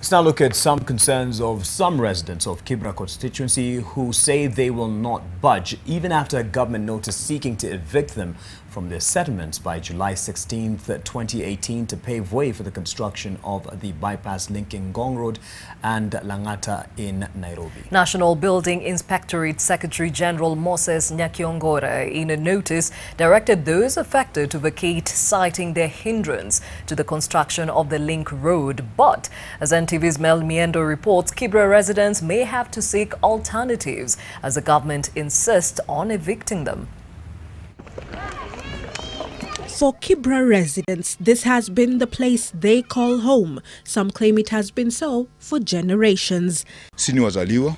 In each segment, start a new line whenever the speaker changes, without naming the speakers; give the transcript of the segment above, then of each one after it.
Let's now look at some concerns of some residents of Kibra Constituency who say they will not budge even after a government notice seeking to evict them from their settlements by July 16, 2018 to pave way for the construction of the bypass linking Ngong Road and Lang'ata in Nairobi.
National Building Inspectorate Secretary General Nyakiongora, in a notice, directed those affected to vacate, citing their hindrance to the construction of the link road. But, as NTV's Myendo reports, Kibra residents may have to seek alternatives as the government insists on evicting them.
For Kibra residents, this has been the place they call home. Some claim it has been so for generations.
Sini wazaliwa,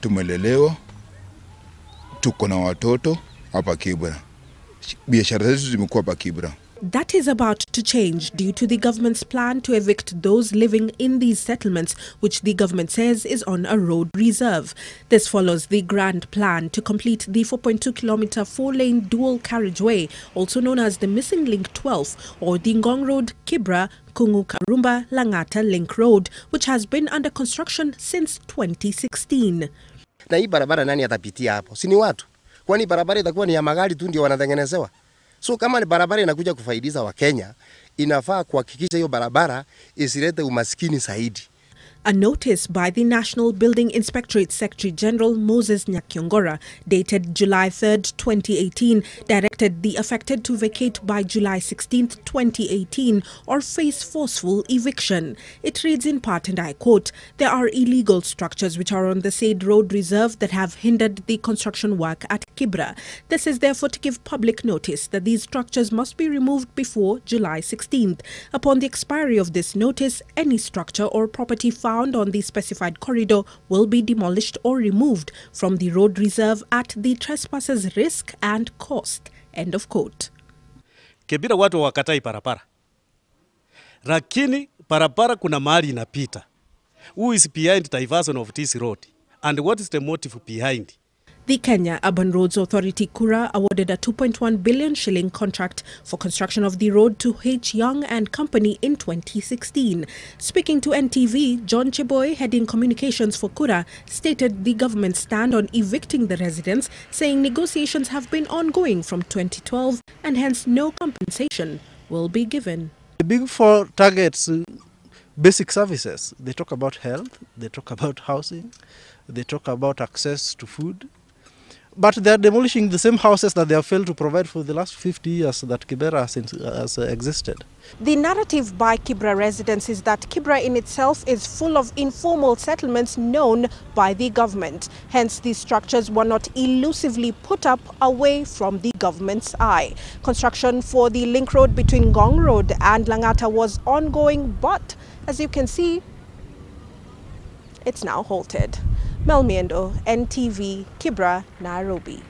tumelelewa, tuko na watoto hapa Kibra. Biashara zetu zimekuwa hapa Kibra.
That is about to change due to the government's plan to evict those living in these settlements, which the government says is on a road reserve. This follows the grand plan to complete the 4.2-kilometer four-lane dual carriageway, also known as the Missing Link 12, or the Ngong Road, Kibra, Karumba, Lang'ata Link Road, which has been under construction since 2016.
Na hii barabara nani atapitia hapo? Si ni watu? Kwani barabara itakuwa ni ya magari tu ndio wanatengenezewa? So kama ni barabara inakuja kufaidiza wa Kenya, inafaa kuhakikisha hiyo barabara isilete umaskini zaidi.
A notice by the National Building Inspectorate Secretary General Nyakiongora, dated July 3rd, 2018, directed the affected to vacate by July 16th, 2018, or face forceful eviction. It reads in part, and I quote, "There are illegal structures which are on the said road reserve that have hindered the construction work at Kibra. This is therefore to give public notice that these structures must be removed before July 16th. Upon the expiry of this notice, any structure or property found on the specified corridor will be demolished or removed from the road reserve at the trespasser's risk and cost." End of quote.
Kibira watu wakatai parapara. Lakini parapara kuna mahali inapita. Who is behind diversion of this road? And what is the motive behind?
The Kenya Urban Roads Authority Kura awarded a 2.1 billion shilling contract for construction of the road to H. Young and Company in 2016. Speaking to NTV, John Cheboy, heading communications for Kura, stated the government's stand on evicting the residents, saying negotiations have been ongoing from 2012 and hence no compensation will be given.
The Big Four targets basic services. They talk about health, they talk about housing, they talk about access to food. But they are demolishing the same houses that they have failed to provide for the last 50 years that Kibra has existed.
The narrative by Kibra residents is that Kibra in itself is full of informal settlements known by the government. Hence, these structures were not elusively put up away from the government's eye. Construction for the link road between Ngong Road and Lang'ata was ongoing, but as you can see, it's now halted. Myendo, NTV, Kibra, Nairobi.